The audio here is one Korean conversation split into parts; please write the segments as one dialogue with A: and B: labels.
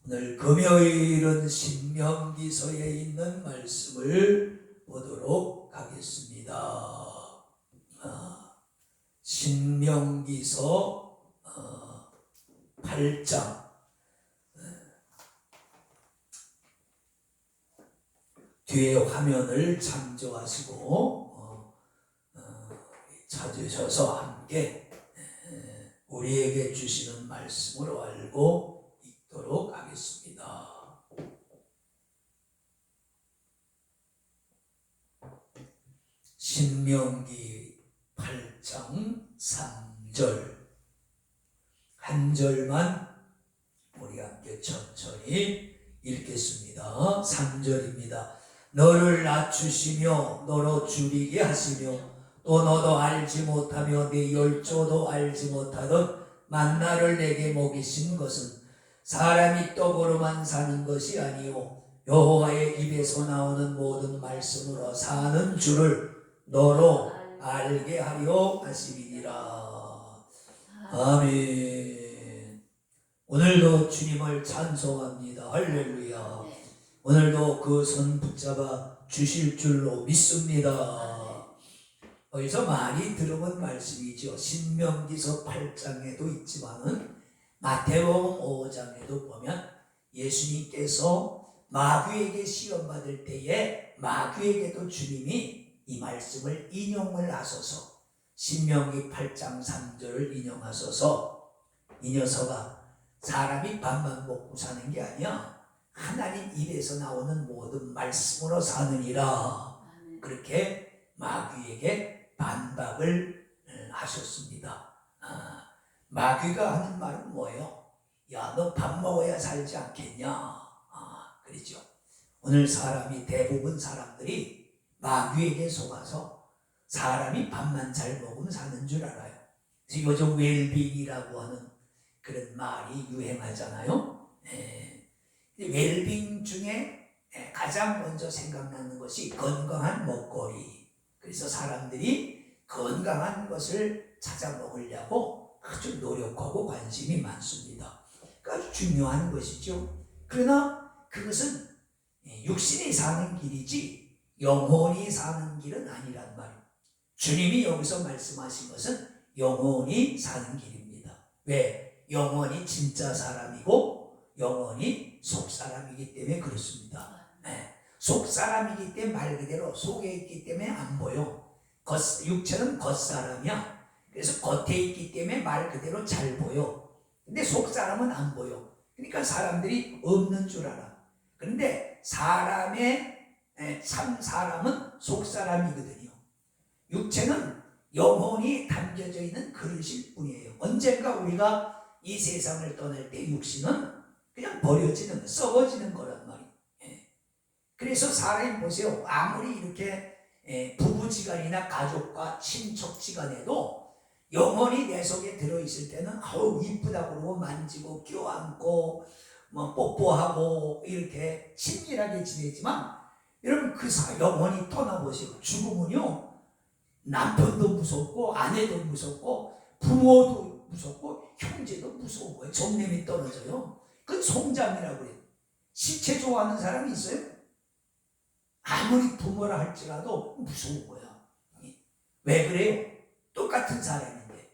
A: 오늘 금요일은 신명기서에 있는 말씀을 보도록 하겠습니다. 신명기서 8장 뒤에 화면을 참조하시고 찾으셔서 함께 우리에게 주시는 말씀으로 알고 읽도록 하겠습니다. 신명기 8장 3절 한 절만 우리 함께 천천히 읽겠습니다. 3절입니다. 너를 낮추시며 너로 줄이게 하시며 또 너도 알지 못하며 네 열조도 알지 못하던 만나를 내게 먹이신 것은 사람이 떡으로만 사는 것이 아니요 여호와의 입에서 나오는 모든 말씀으로 사는 줄을 너로 알게 하려 하심이니라. 아멘. 오늘도 주님을 찬송합니다. 할렐루야. 오늘도 그 손 붙잡아 주실 줄로 믿습니다. 어디서 많이 들어본 말씀이죠. 신명기서 8장에도 있지만은 마태복음 5장에도 보면 예수님께서 마귀에게 시험받을 때에 마귀에게도 주님이 이 말씀을 인용을 하소서 신명기 8장 3절을 인용하소서 이 녀석아 사람이 밥만 먹고 사는 게 아니야 하나님 입에서 나오는 모든 말씀으로 사느니라. 그렇게 마귀에게 반박을 하셨습니다. 마귀가 하는 말은 뭐예요? 야, 너 밥 먹어야 살지 않겠냐? 그러죠. 오늘 사람이 대부분 사람들이 마귀에게 속아서 사람이 밥만 잘 먹으면 사는 줄 알아요. 그래서 요즘 웰빙이라고 하는 그런 말이 유행하잖아요. 웰빙 중에 가장 먼저 생각나는 것이 건강한 먹거리. 그래서 사람들이 건강한 것을 찾아 먹으려고 아주 노력하고 관심이 많습니다. 아주 중요한 것이죠. 그러나 그것은 육신이 사는 길이지 영혼이 사는 길은 아니란 말이에요. 주님이 여기서 말씀하신 것은 영혼이 사는 길입니다. 왜? 영혼이 진짜 사람이고 영혼이 속사람이기 때문에 그렇습니다. 속사람이기 때문에 말 그대로 속에 있기 때문에 안 보여. 육체는 겉사람이야. 그래서 겉에 있기 때문에 말 그대로 잘 보여. 근데 속사람은 안 보여. 그러니까 사람들이 없는 줄 알아. 그런데 사람의 참 사람은 속사람이거든요. 육체는 영혼이 담겨져 있는 그릇일 뿐이에요. 언젠가 우리가 이 세상을 떠날 때 육신은 그냥 버려지는, 썩어지는 거란 말이에요. 그래서 사람이 보세요. 아무리 이렇게 부부지간이나 가족과 친척지간에도 영혼이 내 속에 들어있을 때는 아우 이쁘다고 그러고 만지고 껴안고 뭐 뽀뽀하고 이렇게 친밀하게 지내지만 여러분 그 영혼이 떠나보세요. 죽으면요 남편도 무섭고 아내도 무섭고 부모도 무섭고 형제도 무서운 거예요. 정념이 떨어져요. 그건 송장이라고 그래요. 시체 좋아하는 사람이 있어요? 아무리 부모라 할지라도 무서운 거야. 왜 그래요? 똑같은 사람인데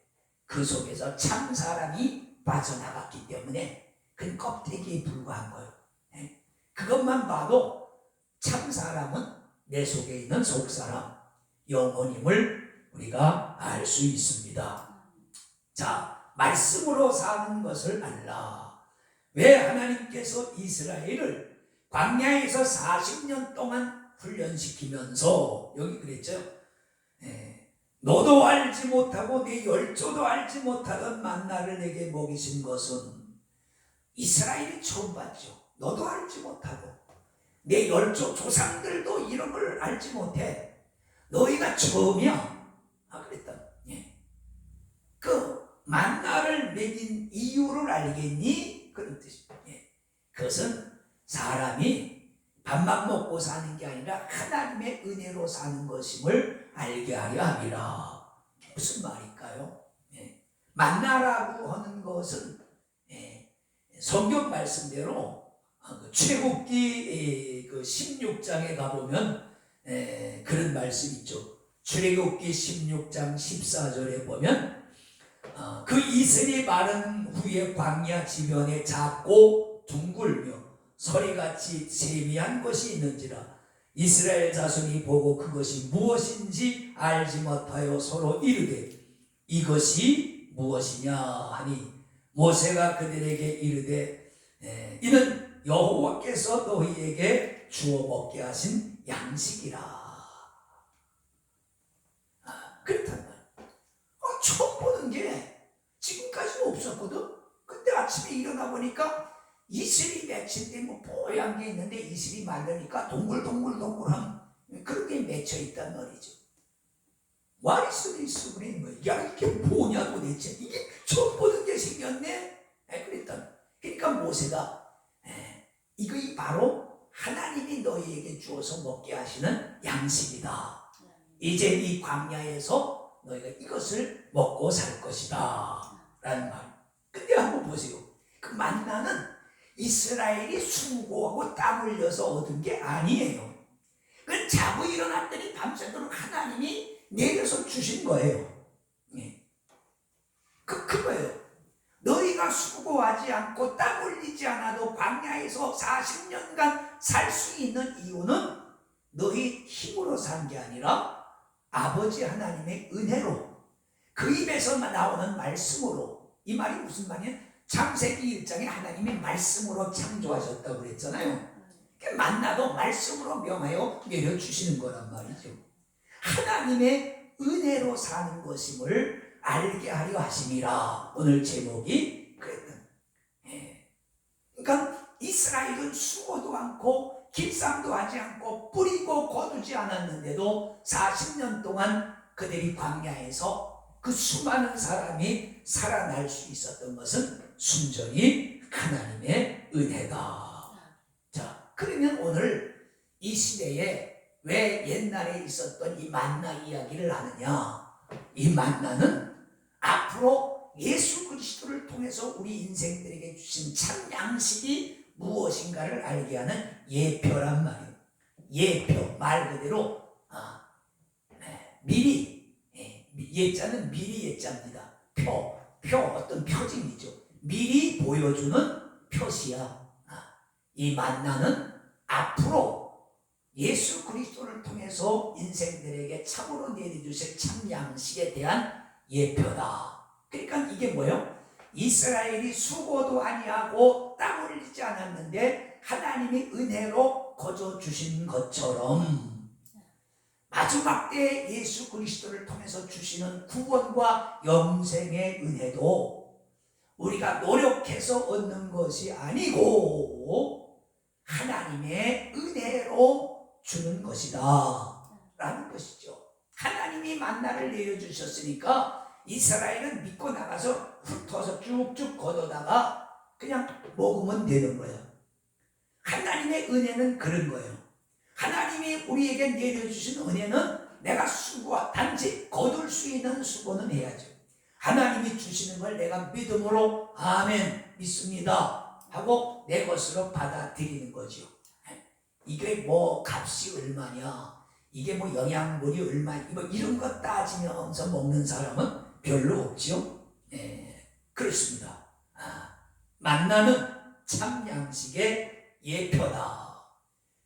A: 그 속에서 참 사람이 빠져나갔기 때문에 그건 껍데기에 불과한 거예요. 그것만 봐도 참 사람은 내 속에 있는 속사람, 영혼임을 우리가 알 수 있습니다. 자, 말씀으로 사는 것을 알라. 왜 하나님께서 이스라엘을 광야에서 40년 동안 훈련시키면서 여기 그랬죠. 너도 알지 못하고 네 열조도 알지 못하던 만나를 내게 먹이신 것은 이스라엘이 처음 봤죠. 너도 알지 못하고 내 열조 조상들도 이런 걸 알지 못해. 너희가 처음이야. 그랬다. 그 만나를 먹인 이유를 알겠니? 그런 뜻입니다. 그것은 사람이 밥만 먹고 사는 게 아니라 하나님의 은혜로 사는 것임을 알게 하려 함이라. 무슨 말일까요? 만나라고 하는 것은 성경 말씀대로 출애굽기 그 16장에 가보면 그런 말씀 있죠. 출애굽기 16장 14절에 보면 그 이슬이 마른 후에 광야 지면에 작고 둥글며 서리같이 세미한 것이 있는지라 이스라엘 자손이 보고 그것이 무엇인지 알지 못하여 서로 이르되 이것이 무엇이냐 하니 모세가 그들에게 이르되 이는 여호와께서 너희에게 주어 먹게 하신 양식이라. 그렇단 말이야. 처음 보는 게 지금까지는 없었거든. 근데 아침에 일어나 보니까 이슬이 맺힌데 뭐 뽀얀 게 있는데 이슬이 마르니까 동글동글동글한 그런 게 맺혀 있단 말이죠. What is this? 야, 이게 뭐냐 도대체. 이게 처음 보는 게 생겼네. 그랬더니 그러니까 모세가 이것이 바로 하나님이 너희에게 주어서 먹게 하시는 양식이다. 이제 이 광야에서 너희가 이것을 먹고 살 것이다 라는 말. 근데 한번 보세요. 그 만나는 이스라엘이 수고하고 땀 흘려서 얻은 게 아니에요. 그 자고 일어났더니 밤새도록 하나님이 내려서 주신 거예요. 그거예요. 너희가 수고하지 않고 땀 흘리지 않아도 광야에서 40년간 살 수 있는 이유는 너희 힘으로 산 게 아니라 아버지 하나님의 은혜로, 그 입에서 나오는 말씀으로. 이 말이 무슨 말이에요? 창세기 1장에 하나님이 말씀으로 창조하셨다고 그랬잖아요. 만나도 말씀으로 명하여 내려주시는 거란 말이죠. 하나님의 은혜로 사는 것임을 알게 하려 하심이라. 오늘 제목이 그랬던. 그러니까 이스라엘은 수고도 않고 길쌈도 하지 않고 뿌리고 거두지 않았는데도 40년 동안 그들이 광야에서 그 수많은 사람이 살아날 수 있었던 것은 순전히 하나님의 은혜다. 자, 그러면 오늘 이 시대에 왜 옛날에 있었던 이 만나 이야기를 하느냐? 이 만나는 앞으로 예수 그리스도를 통해서 우리 인생들에게 주신 참 양식이 무엇인가를 알게 하는 예표란 말이에요. 예표, 말 그대로 미리, 예자는 미리 예자입니다. 표 어떤 표징이죠. 미리 보여주는 표시야. 이 만나는 앞으로 예수 그리스도를 통해서 인생들에게 참으로 내려주실 참 양식에 대한 예표다. 그러니까 이게 뭐예요? 이스라엘이 수고도 아니하고 땀 흘리지 않았는데 하나님이 은혜로 거저 주신 것처럼 마지막 때 예수 그리스도를 통해서 주시는 구원과 영생의 은혜도 우리가 노력해서 얻는 것이 아니고 하나님의 은혜로 주는 것이다 라는 것이죠. 하나님이 만나를 내려주셨으니까 이스라엘은 믿고 나가서 훑어서 쭉쭉 걷어다가 그냥 먹으면 되는 거예요. 하나님의 은혜는 그런 거예요. 하나님이 우리에게 내려주신 은혜는 내가 단지 거둘 수 있는 수고는 해야죠. 하나님이 주시는 걸 내가 믿음으로 아멘 믿습니다 하고 내 것으로 받아들이는 거죠. 이게 뭐 값이 얼마냐, 이게 뭐 영양분이 얼마냐, 뭐 이런 거 따지면서 먹는 사람은 별로 없죠. 그렇습니다. 만나는 참 양식의 예표다.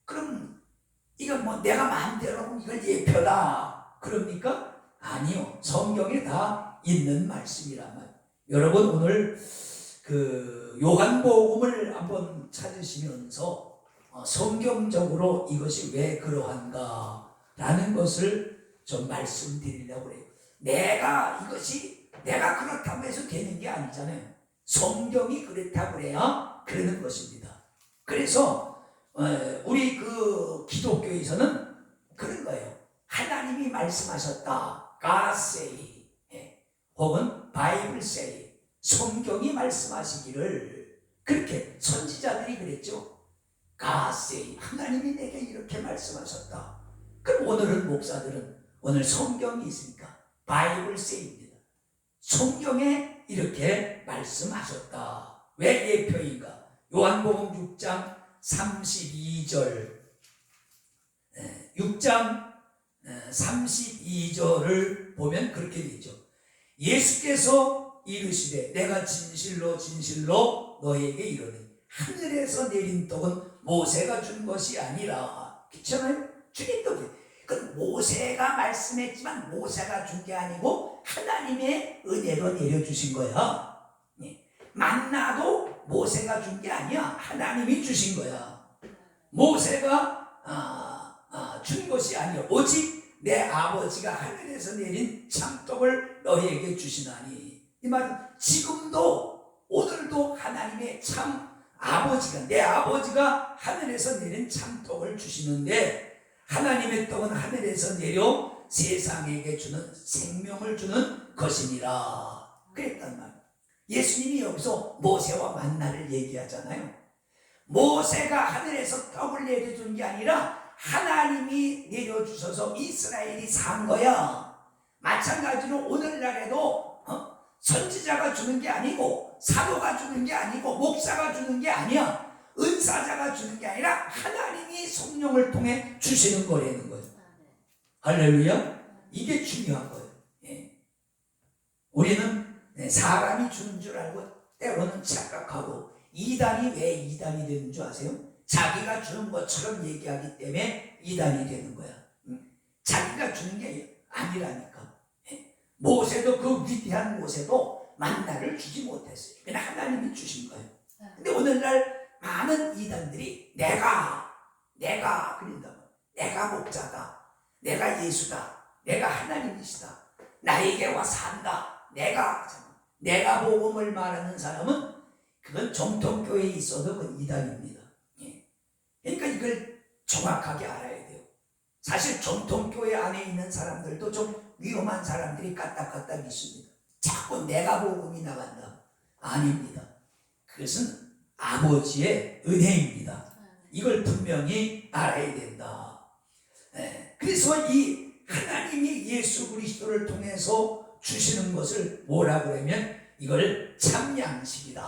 A: 그럼 이건 뭐 내가 마음대로 이걸 예표다 그럽니까? 아니요. 성경에 다 있는 말씀이란 말. 여러분 오늘 그 요한복음을 한번 찾으시면서 성경적으로 이것이 왜 그러한가 라는 것을 좀 말씀드리려고 해요. 내가 그렇다고 해서 되는 게 아니잖아요. 성경이 그렇다고 해야 그러는 것입니다. 그래서 우리 그 기독교에서는 그런 거예요. 하나님이 말씀하셨다. God say. 혹은 Bible say. 성경이 말씀하시기를. 그렇게 선지자들이 그랬죠. God say. 하나님이 내게 이렇게 말씀하셨다. 그럼 오늘은 목사들은 오늘 성경이 있으니까 Bible say입니다. 성경에 이렇게 말씀하셨다. 왜 예표인가? 요한복음 6장 32절 6장 32절을 보면 그렇게 되죠. 예수께서 이르시되 내가 진실로 진실로 너에게 이르니 하늘에서 내린 떡은 모세가 준 것이 아니라. 그렇잖아요? 주님 떡이. 그 모세가 말씀했지만 모세가 준 게 아니고 하나님의 은혜로 내려주신 거야. 만나도 모세가 준 게 아니야. 하나님이 주신 거야. 모세가 준 것이 아니야. 오직 내 아버지가 하늘에서 내린 참떡을 너희에게 주시나니. 이 말은 지금도 오늘도 하나님의 참 아버지가, 내 아버지가 하늘에서 내린 참떡을 주시는데, 하나님의 떡은 하늘에서 내려 세상에게 주는 생명을 주는 것이니라 그랬단 말이에요. 예수님이 여기서 모세와 만나를 얘기하잖아요. 모세가 하늘에서 떡을 내려준 게 아니라 하나님이 내려주셔서 이스라엘이 산 거야. 마찬가지로 오늘날에도 선지자가 주는 게 아니고 사도가 주는 게 아니고 목사가 주는 게 아니야. 은사자가 주는 게 아니라 하나님이 성령을 통해 주시는 거라는 거예요. 할렐루야. 이게 중요한 거예요. 우리는 사람이 주는 줄 알고 때로는 착각하고, 이단이 왜 이단이 되는 줄 아세요? 자기가 주는 것처럼 얘기하기 때문에 이단이 되는 거야. 자기가 주는 게 아니라니까. 모세도, 그 위대한 모세도 만나를 주지 못했어요. 그냥 하나님이 주신 거예요. 근데 오늘날 많은 이단들이 내가 그런다. 내가 목자다. 내가 예수다. 내가 하나님이시다. 나에게 와 산다. 내가 복음을 말하는 사람은 그건 정통교회에 있어도 그건 이단입니다. 그러니까 이걸 정확하게 알아야 돼요. 사실 정통교회 안에 있는 사람들도 좀 위험한 사람들이 까딱까딱 있습니다. 자꾸 내가 복음이 나간다. 아닙니다. 그것은 아버지의 은혜입니다. 이걸 분명히 알아야 된다. 그래서 이 하나님이 예수 그리스도를 통해서 주시는 것을 뭐라 그러면 이걸 참 양식이다.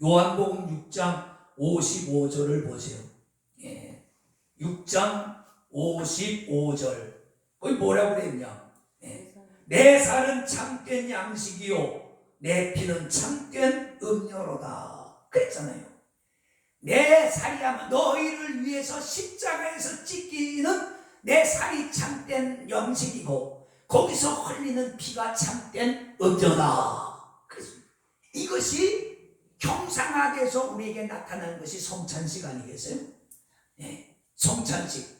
A: 요한복음 6장 55절을 보세요. 6장 55절. 거기 뭐라고 그랬냐? 내 살은 참된 양식이요 내 피는 참된 음료로다. 그랬잖아요. 내 살이 하면 너희를 위해서 십자가에서 찢기는 내 살이 참된 양식이고 거기서 흘리는 피가 참된 음료다. 그래서 이것이 형상학에서 우리에게 나타나는 것이 성찬식 아니겠어요? 성찬식.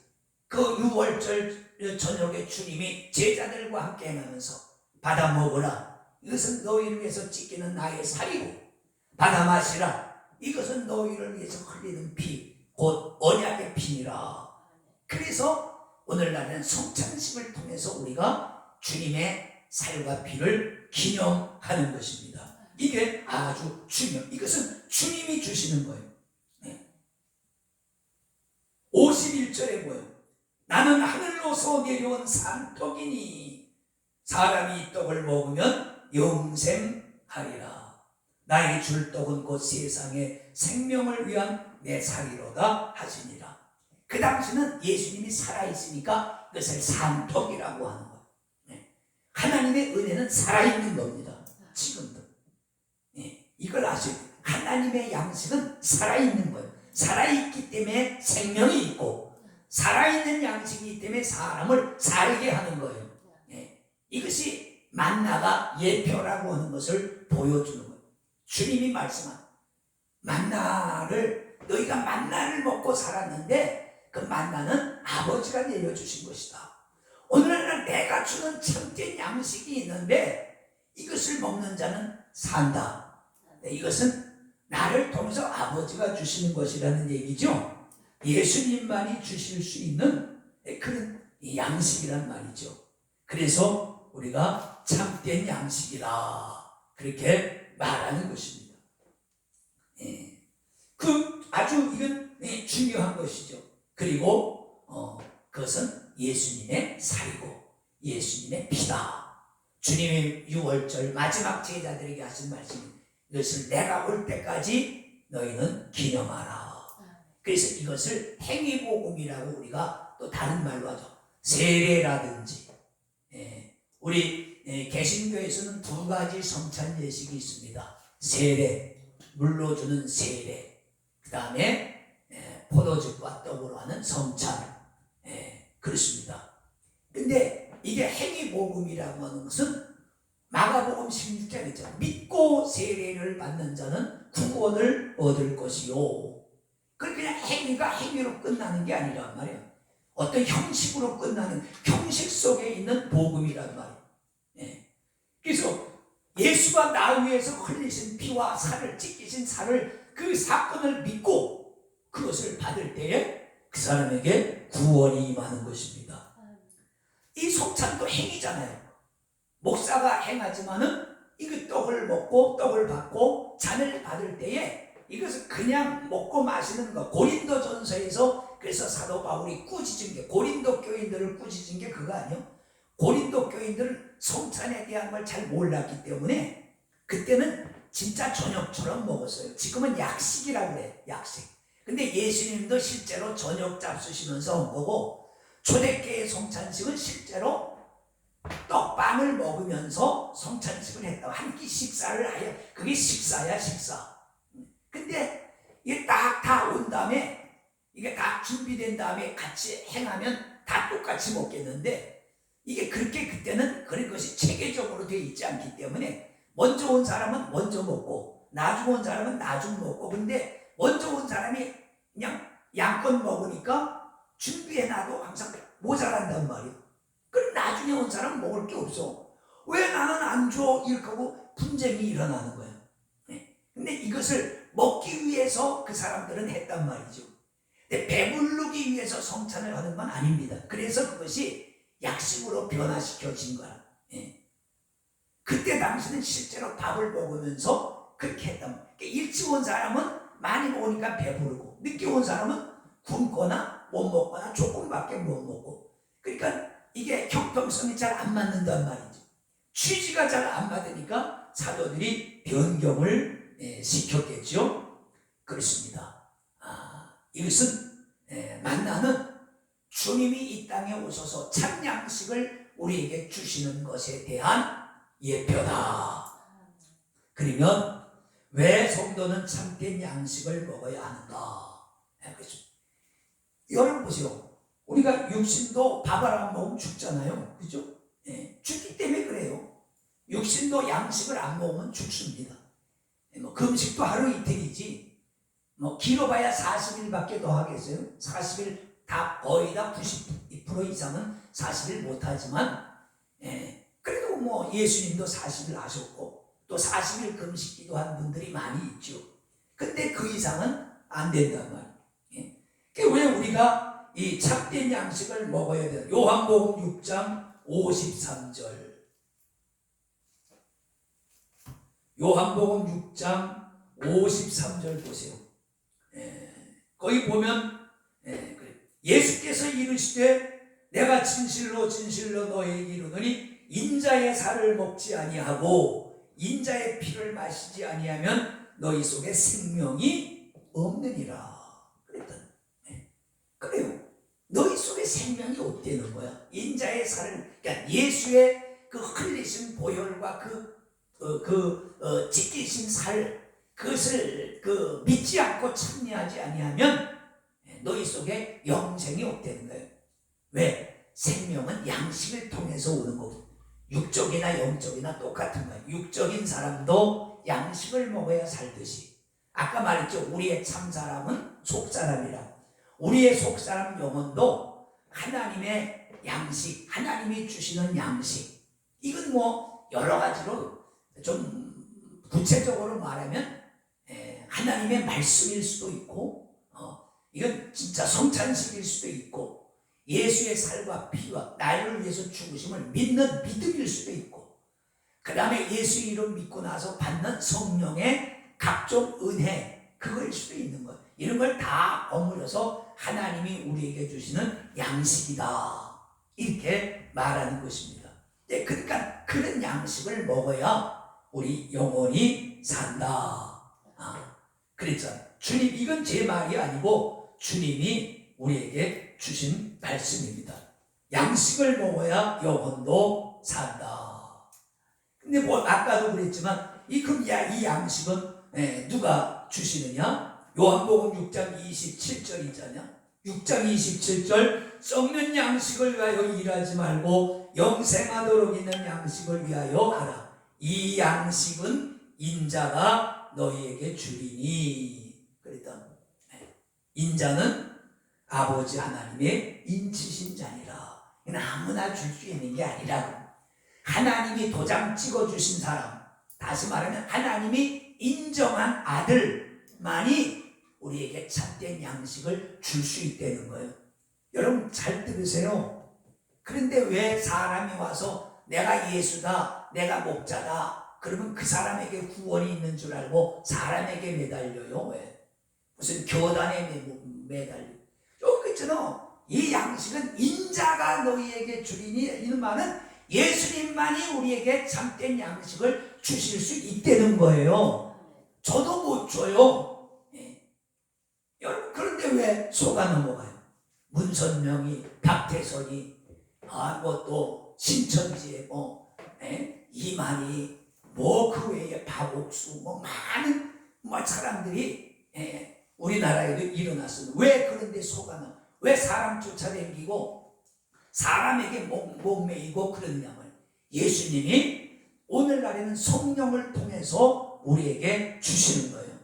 A: 그 6월절 저녁에 주님이 제자들과 함께 행하면서 받아 먹으라. 이것은 너희를 위해서 찢기는 나의 살이고 받아 마시라. 이것은 너희를 위해서 흘리는 피, 곧 언약의 피니라. 그래서 오늘날은 성찬식을 통해서 우리가 주님의 살과 피를 기념하는 것입니다. 이게 아주 중요해요. 이것은 주님이 주시는 거예요. 51절에 뭐예요? 나는 하늘로서 내려온 산떡이니 사람이 이 떡을 먹으면 영생하리라. 나에게 줄 떡은 곧 세상의 생명을 위한 내 살이로다 하시니라. 그 당시는 예수님이 살아있으니까 그것을 산떡이라고 하는 거예요. 하나님의 은혜는 살아있는 겁니다. 지금도. 이걸 아셔야 돼요. 하나님의 양식은 살아있는 거예요. 살아있기 때문에 생명이 있고 살아있는 양식이기 때문에 사람을 살게 하는 거예요. 이것이 만나가 예표라고 하는 것을 보여주는 거예요. 주님이 말씀한 만나를, 너희가 만나를 먹고 살았는데 그 만나는 아버지가 내려주신 것이다. 오늘날 내가 주는 참된 양식이 있는데 이것을 먹는 자는 산다. 이것은 나를 통해서 아버지가 주시는 것이라는 얘기죠. 예수님만이 주실 수 있는 그런 양식이란 말이죠. 그래서 우리가 참된 양식이라 그렇게 말하는 것입니다. 그 아주 이건 중요한 것이죠. 그리고 그것은 예수님의 살이고 예수님의 피다. 주님의 6월절 마지막 제자들에게 하신 말씀이 이것을 내가 올 때까지 너희는 기념하라. 그래서 이것을 행위복음이라고 우리가 또 다른 말로 하죠. 세례라든지. 우리 개신교에서는 두 가지 성찬 예식이 있습니다. 세례, 물로 주는 세례, 그 다음에 포도즙과 떡으로 하는 성찬. 그렇습니다. 근데 이게 행위복음이라고 하는 것은 마가복음 16장에 있잖아요. 믿고 세례를 받는 자는 구원을 얻을 것이요. 그냥 행위가 행위로 끝나는 게 아니란 말이에요. 어떤 형식으로 끝나는, 형식 속에 있는 복음이란 말이에요. 그래서 예수가 나 위해서 흘리신 피와 살을, 찢기신 살을, 그 사건을 믿고 그것을 받을 때에 그 사람에게 구원이 임하는 것입니다. 이 성찬도 행위잖아요. 목사가 행하지만은 이거 떡을 먹고 떡을 받고 잔을 받을 때에 이것은 그냥 먹고 마시는 거. 고린도전서에서 그래서 사도 바울이 꾸짖은 게, 고린도 교인들을 꾸짖은 게 그거 아니에요? 고린도 교인들은 성찬에 대한 걸 잘 몰랐기 때문에 그때는 진짜 저녁처럼 먹었어요. 지금은 약식이라고 그래, 약식. 근데 예수님도 실제로 저녁 잡수시면서 온 거고, 초대교회 성찬식은 실제로 떡빵을 먹으면서 성찬식을 했다고, 한 끼 식사를 하여, 그게 식사야, 식사. 근데 이게 딱 다 온 다음에, 이게 다 준비된 다음에 같이 행하면 다 똑같이 먹겠는데, 이게 그렇게 그때는 그런 것이 체계적으로 되어 있지 않기 때문에 먼저 온 사람은 먼저 먹고 나중 온 사람은 나중 먹고, 근데 먼저 온 사람이 그냥 양껏 먹으니까 준비해놔도 항상 모자란단 말이에요. 그럼 나중에 온 사람은 먹을 게 없어. 왜 나는 안 줘? 이렇게 하고 분쟁이 일어나는 거예요. 근데 이것을 먹기 위해서 그 사람들은 했단 말이죠. 근데 배부르기 위해서 성찬을 하는 건 아닙니다. 그래서 그것이 약식으로 변화시켜진 거야. 그때 당시는 실제로 밥을 먹으면서 그렇게 했단 말이야. 일찍 온 사람은 많이 먹으니까 배부르고, 늦게 온 사람은 굶거나 못 먹거나 조금밖에 못 먹고, 그러니까 이게 형평성이 잘 안 맞는단 말이죠. 취지가 잘 안 맞으니까 사도들이 변경을 시켰겠죠. 그렇습니다. 이것은 만나는 주님이 이 땅에 오셔서 참 양식을 우리에게 주시는 것에 대한 예표다. 그러면 왜 성도는 참된 양식을 먹어야 하는가? 그렇죠. 여러분 보세요. 우리가 육신도 밥을 안 먹으면 죽잖아요. 그죠? 죽기 때문에 그래요. 육신도 양식을 안 먹으면 죽습니다. 금식도 하루 이틀이지, 길어봐야 40일밖에 더 하겠어요. 40일 다 거의 다 92% 이상은 40일 못하지만, 그래도 예수님도 40일 하셨고 또 40일 금식 기도한 분들이 많이 있죠. 근데 그 이상은 안 된단 말이에요. 왜 우리가 이 참된 양식을 먹어야 돼요? 요한복음 6장 53절. 요한복음 6장 53절 보세요. 거기 보면 예수께서 이르시되 내가 진실로 진실로 너희에게 이르노니 인자의 살을 먹지 아니하고 인자의 피를 마시지 아니하면 너희 속에 생명이 없느니라 그랬더니, 그래요. 너희 속에 생명이 없다는 거야. 인자의 살을, 그러니까 예수의 그 흘리신 보혈과 찢기신 살, 그것을 믿지 않고 참여하지 아니하면 너희 속에 영생이 없다는 거예요. 왜? 생명은 양식을 통해서 오는 거고, 육적이나 영적이나 똑같은 거예요. 육적인 사람도 양식을 먹어야 살듯이, 아까 말했죠. 우리의 참사람은 속사람이라고. 우리의 속사람 영혼도 하나님의 양식, 하나님이 주시는 양식, 이건 여러 가지로 좀 구체적으로 말하면 하나님의 말씀일 수도 있고, 이건 진짜 성찬식일 수도 있고, 예수의 살과 피와 나를 위해서 죽으심을 믿는 믿음일 수도 있고, 그 다음에 예수 이름 믿고 나서 받는 성령의 각종 은혜, 그거일 수도 있는 거예요. 이런 걸 다 버무려서 하나님이 우리에게 주시는 양식이다, 이렇게 말하는 것입니다. 그러니까 그런 양식을 먹어야 우리 영혼이 주님이 산다. 그랬잖아요. 주님, 이건 제 말이 아니고 주님이 우리에게 주신 말씀입니다. 양식을 먹어야 영혼도 산다. 근데 뭐 아까도 그랬지만 이 양식은 누가 주시느냐? 요한복음 6장 27절이잖아요. 6장 27절, 썩는 양식을 위하여 일하지 말고 영생하도록 있는 양식을 위하여 하라. 이 양식은 인자가 너희에게 주리니. 그랬던 인자는 아버지 하나님의 인치신 자니라. 아무나 줄 수 있는 게 아니라고. 하나님이 도장 찍어주신 사람, 다시 말하면 하나님이 인정한 아들만이 우리에게 참된 양식을 줄 수 있다는 거예요. 여러분 잘 들으세요. 그런데 왜 사람이 와서 내가 예수다, 내가 목자다, 그러면 그 사람에게 구원이 있는 줄 알고 사람에게 매달려요? 왜? 무슨 교단에 매달려? 그렇잖아. 이 양식은 인자가 너희에게 주리니, 이 말은 예수님만이 우리에게 참된 양식을 주실 수 있다는 거예요. 저도 못 줘요. 여러분, 그런데 왜 속아 넘어가요? 문선명이, 박태선이, 또 신천지에 이만희, 그 외에 박옥수, 많은 사람들이 우리나라에도 일어났어요. 왜 그런데 속아 넘어? 왜 사람 쫓아다니고 사람에게 목매이고 그러느냐면, 예수님이 오늘날에는 성령을 통해서 우리에게 주시는 거예요.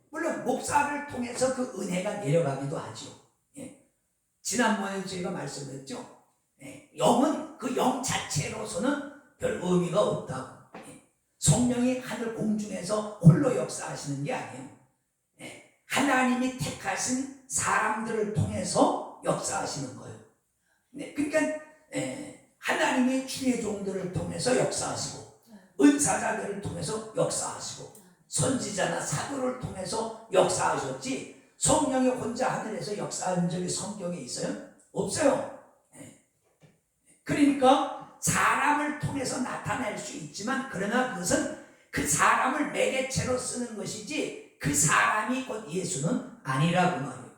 A: 물론 목사를 통해서 그 은혜가 내려가기도 하죠. 지난번에 저희가 말씀드렸죠. 영은 그 영 자체로서는 별 의미가 없다고. 성령이 하늘 공중에서 홀로 역사하시는 게 아니에요. 하나님이 택하신 사람들을 통해서 역사하시는 거예요. 그러니까 하나님이 주의 종들을 통해서 역사하시고, 은사자들을 통해서 역사하시고, 선지자나 사도를 통해서 역사하셨지, 성령이 혼자 하늘에서 역사한 적이 성경에 있어요? 없어요. 그러니까 사람을 통해서 나타날 수 있지만, 그러나 그것은 그 사람을 매개체로 쓰는 것이지 그 사람이 곧 예수는 아니라고 말이에요.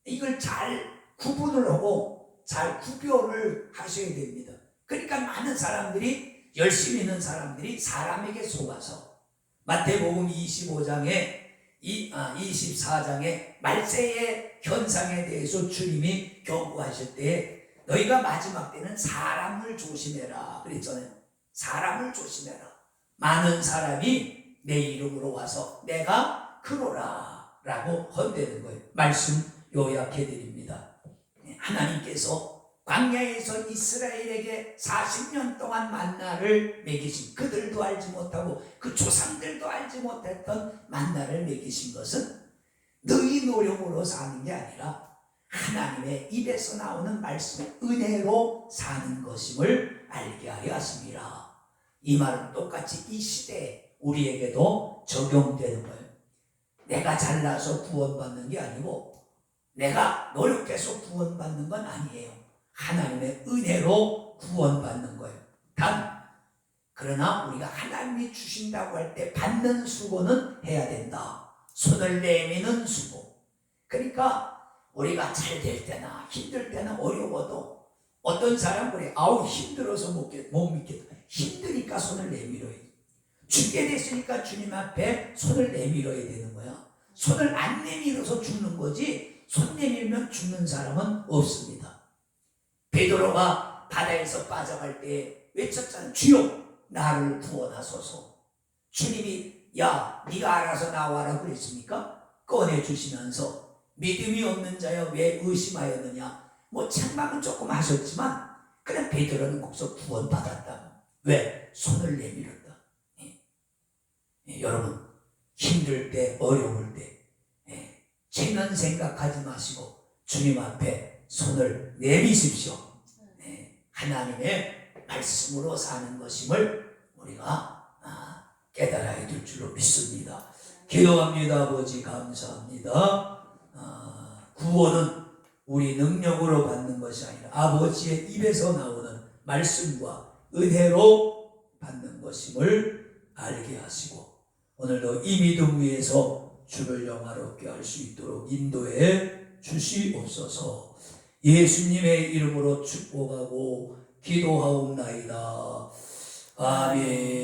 A: 이걸 잘 구분을 하고 잘 구별을 하셔야 됩니다. 그러니까 많은 사람들이, 열심히 있는 사람들이 사람에게 속아서 마태복음 25장에 24장에 말세의 현상에 대해서 주님이 경고하실 때, 너희가 마지막 때는 사람을 조심해라 그랬잖아요. 사람을 조심해라. 많은 사람이 내 이름으로 와서 내가 그러라 라고 헌대는 거예요. 말씀 요약해 드립니다. 하나님께서 광야에서 이스라엘에게 40년 동안 만나를 먹이신, 그들도 알지 못하고 그 조상들도 알지 못했던 만나를 먹이신 것은 너희 노력으로 사는 게 아니라 하나님의 입에서 나오는 말씀의 은혜로 사는 것임을 알게 하려 하십니다. 이 말은 똑같이 이 시대에 우리에게도 적용되는 거예요. 내가 잘나서 구원받는 게 아니고 내가 노력해서 구원받는 건 아니에요. 하나님의 은혜로 구원받는 거예요. 그러나 우리가 하나님이 주신다고 할 때 받는 수고는 해야 된다. 손을 내미는 수고. 그러니까 우리가 잘 될 때나 힘들 때나 어려워도, 어떤 사람은 그래, 힘들어서 못 믿겠다. 힘드니까 손을 내밀어야 돼. 죽게 됐으니까 주님 앞에 손을 내밀어야 되는 거야. 손을 안 내밀어서 죽는 거지, 손 내밀면 죽는 사람은 없습니다. 베드로가 바다에서 빠져갈 때 외쳤잖아요. 주여 나를 구원하소서. 주님이 네가 알아서 나와라 그랬습니까? 꺼내주시면서 믿음이 없는 자여 왜 의심하였느냐, 책망은 조금 하셨지만 그냥 베드로는 거기서 구원받았다. 왜? 손을 내밀었다. 여러분, 힘들 때, 어려울 때 체면 생각하지 마시고 주님 앞에 손을 내미십시오. 하나님의 말씀으로 사는 것임을 우리가 깨달아야 될 줄로 믿습니다. 기도합니다. 아버지 감사합니다. 구원은 우리 능력으로 받는 것이 아니라 아버지의 입에서 나오는 말씀과 은혜로 받는 것임을 알게 하시고, 오늘도 이 믿음 위에서 주를 영화롭게 할 수 있도록 인도해 주시옵소서. 예수님의 이름으로 축복하고 기도하옵나이다. 아멘.